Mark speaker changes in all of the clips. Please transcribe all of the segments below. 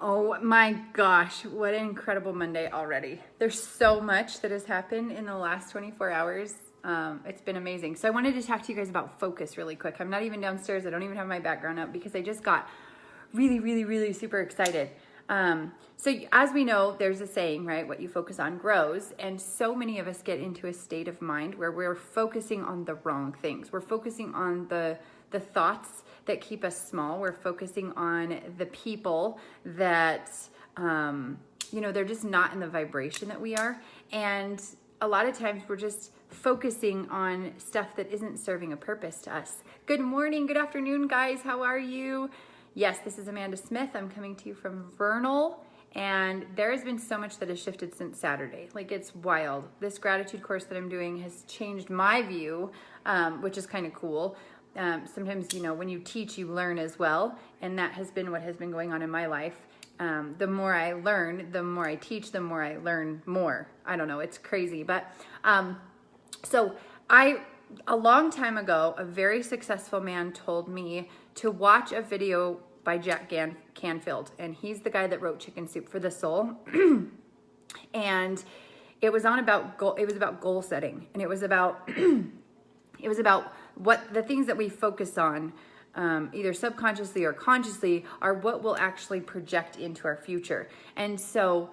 Speaker 1: Oh my gosh, what an incredible Monday already. There's so much that has happened in the last 24 hours. It's been amazing. So I wanted to talk to you guys about focus really quick. I'm not even downstairs. I don't even have my background up because I just got really super excited. So as we know, there's a saying, right? What you focus on grows. And so many of us get into a state of mind where we're focusing on the wrong things. We're focusing on the thoughts that keep us small. We're focusing on the people that, they're just not in the vibration that we are. And a lot of times we're just focusing on stuff that isn't serving a purpose to us. Good morning, good afternoon, guys. How are you? Yes, this is Amanda Smith. I'm coming to you from Vernal, and there has been so much that has shifted since Saturday. Like, it's wild. This gratitude course that I'm doing has changed my view, which is kind of cool. Sometimes, when you teach, you learn as well, and that has been what has been going on in my life. The more I learn, the more I teach, the more I learn more. I don't know, it's crazy. But a long time ago, a very successful man told me to watch a video by Jack Canfield, and he's the guy that wrote Chicken Soup for the Soul. And it was about goal setting, and it was about what the things that we focus on, either subconsciously or consciously, are what will actually project into our future. And so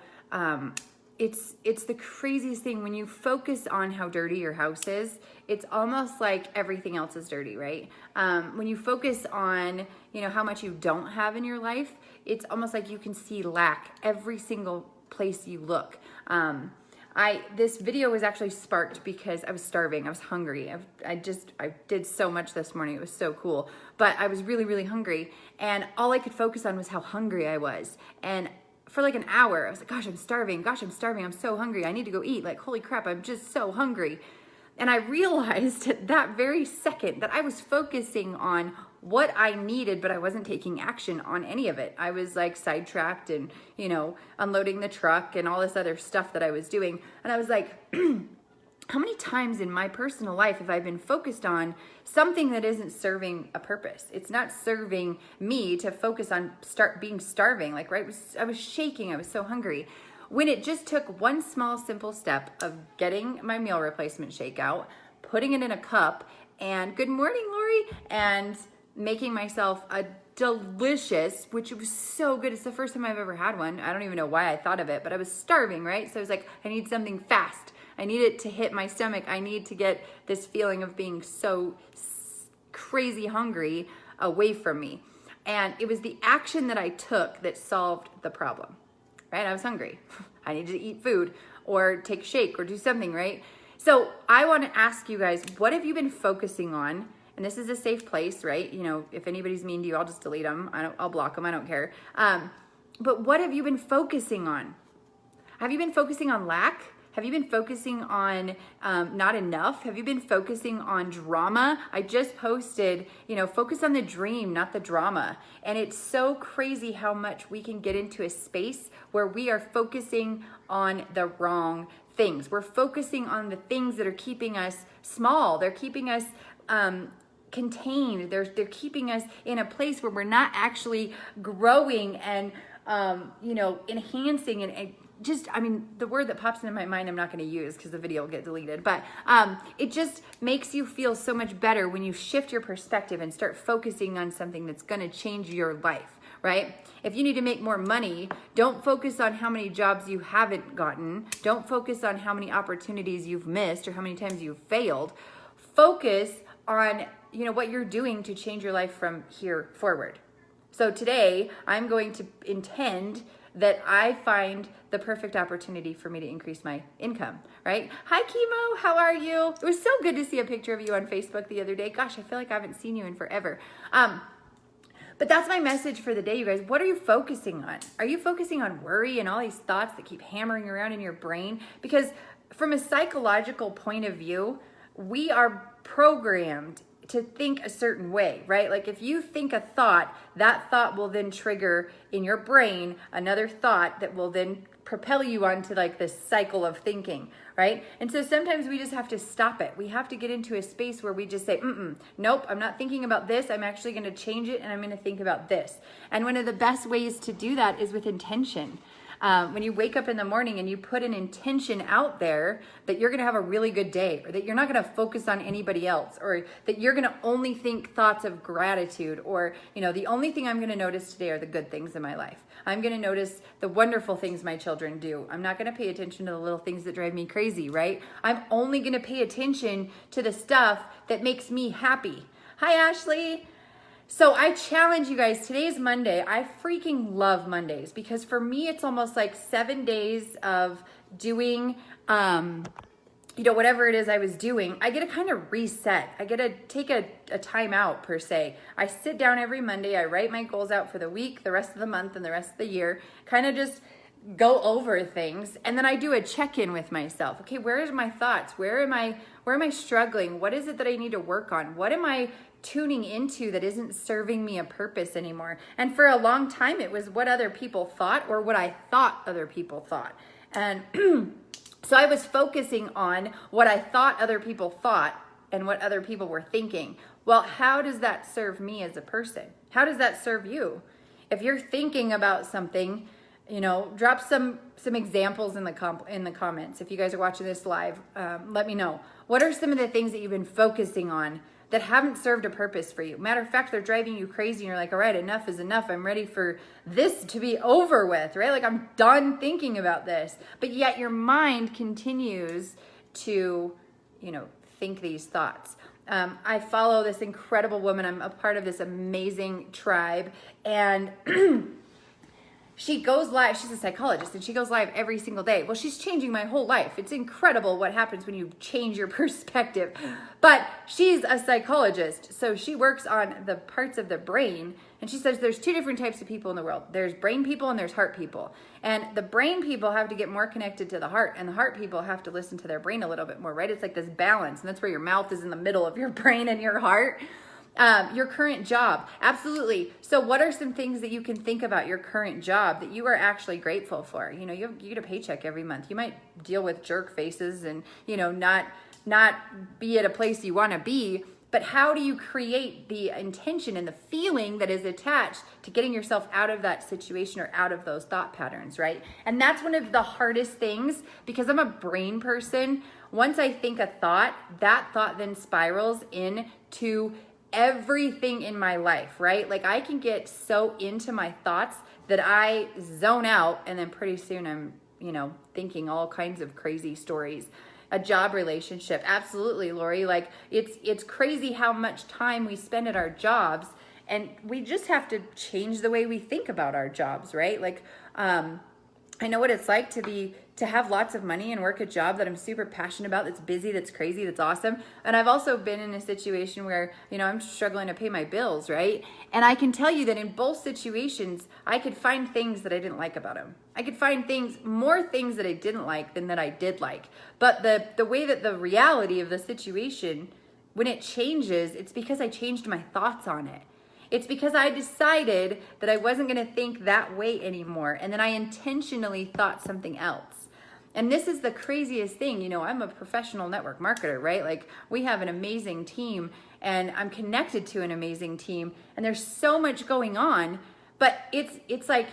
Speaker 1: it's the craziest thing when you focus on how dirty your house is. It's almost like everything else is dirty, right? When you focus on how much you don't have in your life, it's almost like you can see lack every single place you look. This video was actually sparked because I was starving. I was hungry. I did so much this morning. It was so cool. But I was really hungry, and all I could focus on was how hungry I was. And for like an hour, I was like, gosh, I'm starving. I'm so hungry. I need to go eat. Like, holy crap, I'm just so hungry. And I realized at that very second that I was focusing on what I needed, but I wasn't taking action on any of it. I was like sidetracked and, unloading the truck and all this other stuff that I was doing. And I was like, how many times in my personal life have I been focused on something that isn't serving a purpose? It's not serving me to focus on being starving. Like, right, I was shaking. I was so hungry. When it just took one small, simple step of getting my meal replacement shake out, putting it in a cup, and good morning, Lori, and making myself a delicious, which was so good. It's the first time I've ever had one. I don't even know why I thought of it, but I was starving, right? So I was like, I need something fast. I need it to hit my stomach. I need to get this feeling of being so crazy hungry away from me. And it was the action that I took that solved the problem, right? I was hungry. I needed to eat food or take a shake or do something, right? So I want to ask you guys, what have you been focusing on? And this is a safe place, right? If anybody's mean to you, I'll just delete them. I'll block them. I don't care. But what have you been focusing on? Have you been focusing on lack? Have you been focusing on not enough? Have you been focusing on drama? I just posted, focus on the dream, not the drama. And it's so crazy how much we can get into a space where we are focusing on the wrong things. We're focusing on the things that are keeping us small. They're keeping us contained. They're keeping us in a place where we're not actually growing and enhancing and the word that pops into my mind I'm not going to use because the video will get deleted, but it just makes you feel so much better when you shift your perspective and start focusing on something that's going to change your life, right? If you need to make more money, don't focus on how many jobs you haven't gotten. Don't focus on how many opportunities you've missed or how many times you've failed. Focus on what you're doing to change your life from here forward. So today I'm going to intend that I find the perfect opportunity for me to increase my income, right? Hi, Chemo, how are you? It was so good to see a picture of you on Facebook the other day. Gosh, I feel like I haven't seen you in forever. But that's my message for the day, you guys. What are you focusing on? Are you focusing on worry and all these thoughts that keep hammering around in your brain? Because from a psychological point of view, we are programmed to think a certain way, right? Like if you think a thought, that thought will then trigger in your brain another thought that will then propel you onto like this cycle of thinking, right? And so sometimes we just have to stop it. We have to get into a space where we just say, nope, I'm not thinking about this. I'm actually going to change it and I'm going to think about this. And one of the best ways to do that is with intention. When you wake up in the morning and you put an intention out there that you're going to have a really good day, or that you're not going to focus on anybody else, or that you're going to only think thoughts of gratitude, or, the only thing I'm going to notice today are the good things in my life. I'm going to notice the wonderful things my children do. I'm not going to pay attention to the little things that drive me crazy, right? I'm only going to pay attention to the stuff that makes me happy. Hi, Ashley. So I challenge you guys, today's Monday. I freaking love Mondays because for me, it's almost like 7 days of doing, whatever it is I was doing. I get to kind of reset. I get to take a time out per se. I sit down every Monday. I write my goals out for the week, the rest of the month, and the rest of the year. Kind of just go over things. And then I do a check-in with myself. Okay, where is my thoughts? Where am I struggling? What is it that I need to work on? What am I tuning into that isn't serving me a purpose anymore? And for a long time, it was what other people thought or what I thought other people thought. And so I was focusing on what I thought other people thought and what other people were thinking. Well, how does that serve me as a person? How does that serve you? If you're thinking about something, drop some examples in the comments. If you guys are watching this live, let me know. What are some of the things that you've been focusing on that haven't served a purpose for you? Matter of fact, they're driving you crazy and you're like, all right, enough is enough. I'm ready for this to be over with, right? Like I'm done thinking about this. But yet your mind continues to, think these thoughts. I follow this incredible woman. I'm a part of this amazing tribe, and she goes live. She's a psychologist and she goes live every single day. Well, she's changing my whole life. It's incredible what happens when you change your perspective. But she's a psychologist, so she works on the parts of the brain. And she says there's two different types of people in the world. There's brain people and there's heart people. And the brain people have to get more connected to the heart, and the heart people have to listen to their brain a little bit more, right? It's like this balance, and that's where your mouth is in the middle of your brain and your heart. Your current job. Absolutely. So what are some things that you can think about your current job that you are actually grateful for? You get a paycheck every month. You might deal with jerk faces and, not be at a place you want to be, but how do you create the intention and the feeling that is attached to getting yourself out of that situation or out of those thought patterns, right? And that's one of the hardest things because I'm a brain person. Once I think a thought, that thought then spirals into everything in my life, right? Like I can get so into my thoughts that I zone out, and then pretty soon I'm, thinking all kinds of crazy stories. A job relationship, absolutely, Lori. Like it's crazy how much time we spend at our jobs, and we just have to change the way we think about our jobs, right? Like I know what it's like to have lots of money and work a job that I'm super passionate about, that's busy, that's crazy, that's awesome. And I've also been in a situation where, I'm struggling to pay my bills, right? And I can tell you that in both situations, I could find things that I didn't like about them. I could find more things that I didn't like than that I did like. But the way that the reality of the situation, when it changes, it's because I changed my thoughts on it. It's because I decided that I wasn't going to think that way anymore. And then I intentionally thought something else. And this is the craziest thing. I'm a professional network marketer, right? Like we have an amazing team and I'm connected to an amazing team and there's so much going on, but it's like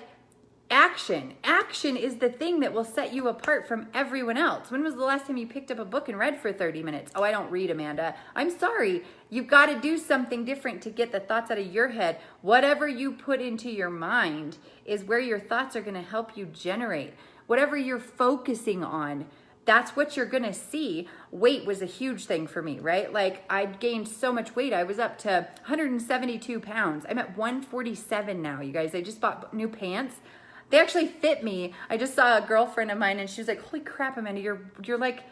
Speaker 1: action. Action is the thing that will set you apart from everyone else. When was the last time you picked up a book and read for 30 minutes? Oh, I don't read, Amanda. I'm sorry. You've got to do something different to get the thoughts out of your head. Whatever you put into your mind is where your thoughts are going to help you generate. Whatever you're focusing on, that's what you're going to see. Weight was a huge thing for me, right? Like I gained so much weight. I was up to 172 pounds. I'm at 147 now, you guys. I just bought new pants. They actually fit me. I just saw a girlfriend of mine and she was like, holy crap, Amanda, you're like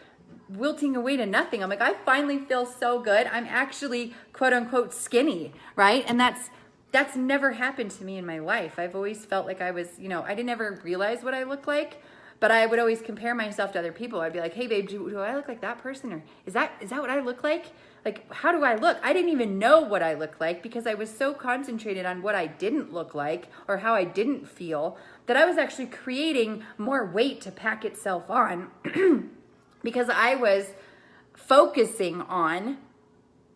Speaker 1: wilting away to nothing. I'm like, I finally feel so good. I'm actually quote unquote skinny, right? And that's never happened to me in my life. I've always felt like I was, I didn't ever realize what I looked like, but I would always compare myself to other people. I'd be like, hey babe, do I look like that person? Or is that what I look like? Like, how do I look? I didn't even know what I looked like because I was so concentrated on what I didn't look like or how I didn't feel that I was actually creating more weight to pack itself on because I was focusing on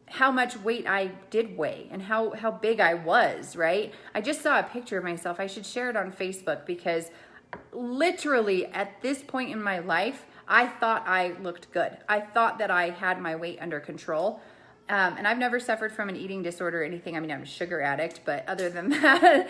Speaker 1: how much weight I did weigh and how big I was, right? I just saw a picture of myself. I should share it on Facebook because literally at this point in my life, I thought I looked good. I thought that I had my weight under control. And I've never suffered from an eating disorder or anything. I mean, I'm a sugar addict, but other than that,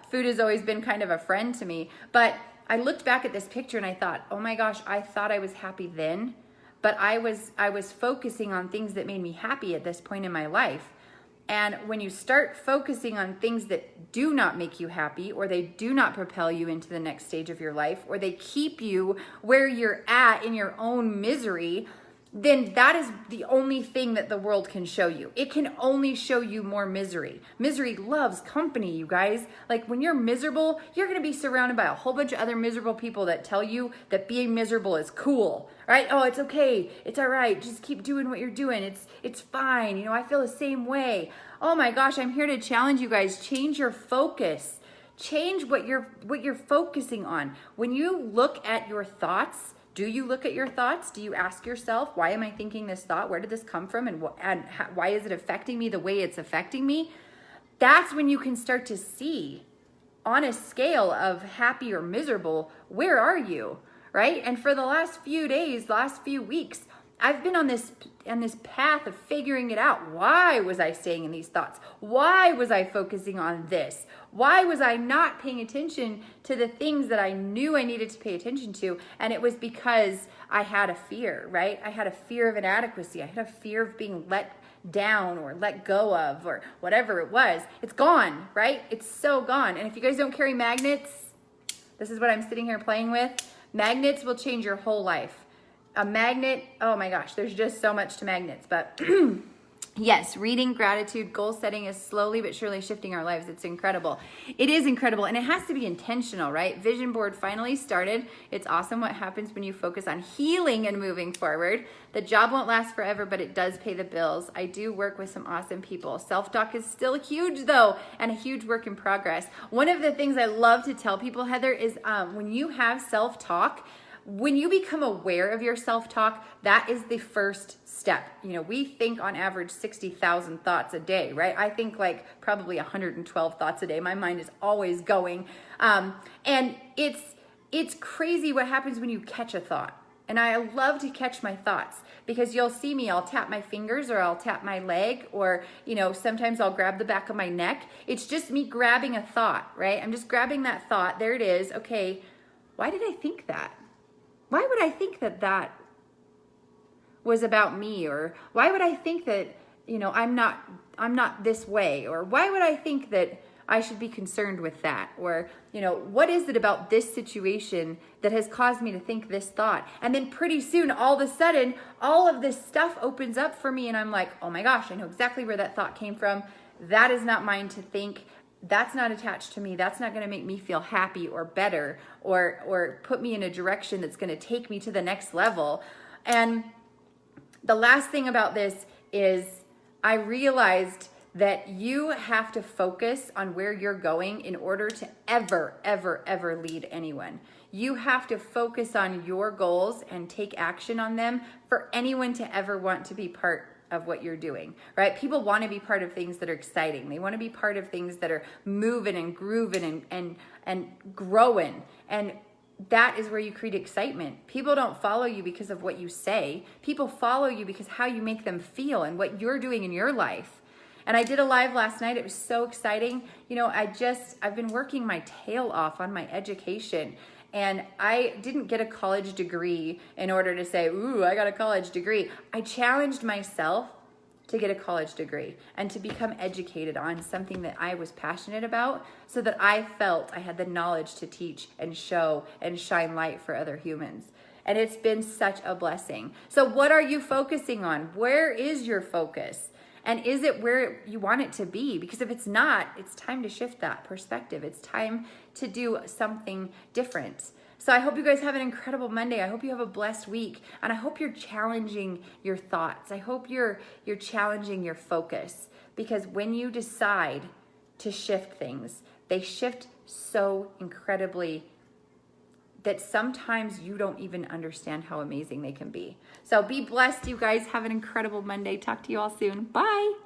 Speaker 1: food has always been kind of a friend to me. But I looked back at this picture and I thought, oh my gosh, I thought I was happy then, but I was focusing on things that made me happy at this point in my life. And when you start focusing on things that do not make you happy, or they do not propel you into the next stage of your life, or they keep you where you're at in your own misery, then that is the only thing that the world can show you. It can only show you more misery. Misery loves company, you guys. Like when you're miserable, you're gonna be surrounded by a whole bunch of other miserable people that tell you that being miserable is cool, right? Oh, it's okay, it's all right, just keep doing what you're doing. It's fine, you know, I feel the same way. Oh my gosh, I'm here to challenge you guys. Change your focus. Change what you're focusing on. When you look at your thoughts, do you look at your thoughts? Do you ask yourself, why am I thinking this thought? Where did this come from? And why is it affecting me the way it's affecting me? That's when you can start to see on a scale of happy or miserable, where are you, right? And for the last few days, last few weeks, I've been on this path of figuring it out. Why was I staying in these thoughts? Why was I focusing on this? Why was I not paying attention to the things that I knew I needed to pay attention to? And it was because I had a fear, right? I had a fear of inadequacy. I had a fear of being let down or let go of or whatever it was. It's gone, right? It's so gone. And if you guys don't carry magnets, this is what I'm sitting here playing with. Magnets will change your whole life. A magnet, oh my gosh, there's just so much to magnets. But yes, reading, gratitude, goal setting is slowly but surely shifting our lives. It's incredible. It is incredible, and it has to be intentional, right? Vision board finally started. It's awesome what happens when you focus on healing and moving forward. The job won't last forever, but it does pay the bills. I do work with some awesome people. Self-talk is still huge though, and a huge work in progress. One of the things I love to tell people, Heather, is when you have self-talk, when you become aware of your self-talk, that is the first step. You know, we think on average 60,000 thoughts a day, right? I think like probably 112 thoughts a day. My mind is always going. And it's crazy what happens when you catch a thought. And I love to catch my thoughts because you'll see me, I'll tap my fingers or I'll tap my leg or, you know, sometimes I'll grab the back of my neck. It's just me grabbing a thought, right? I'm just grabbing that thought. There it is. Okay, why did I think that? Why would I think that that was about me? Or why would I think that, you know, I'm not this way? Or why would I think that I should be concerned with that? Or, you know, what is it about this situation that has caused me to think this thought? And then pretty soon, all of a sudden, all of this stuff opens up for me and I'm like, oh my gosh, I know exactly where that thought came from. That is not mine to think. That's not attached to me. That's not going to make me feel happy or better or put me in a direction that's going to take me to the next level. And the last thing about this is I realized that you have to focus on where you're going in order to ever lead anyone. You have to focus on your goals and take action on them for anyone to ever want to be part of what you're doing, right? People want to be part of things that are exciting. They want to be part of things that are moving and grooving and growing. And that is where you create excitement. People don't follow you because of what you say. People follow you because how you make them feel and what you're doing in your life. And I did a live last night. It was so exciting. You know, I've been working my tail off on my education. And I didn't get a college degree in order to say, ooh, I got a college degree. I challenged myself to get a college degree and to become educated on something that I was passionate about so that I felt I had the knowledge to teach and show and shine light for other humans. And it's been such a blessing. So what are you focusing on? Where is your focus? And is it where you want it to be? Because if it's not, it's time to shift that perspective. It's time to do something different. So I hope you guys have an incredible Monday. I hope you have a blessed week. And I hope you're challenging your thoughts. I hope you're challenging your focus. Because when you decide to shift things, they shift so incredibly that sometimes you don't even understand how amazing they can be. So be blessed, you guys. Have an incredible Monday. Talk to you all soon. Bye.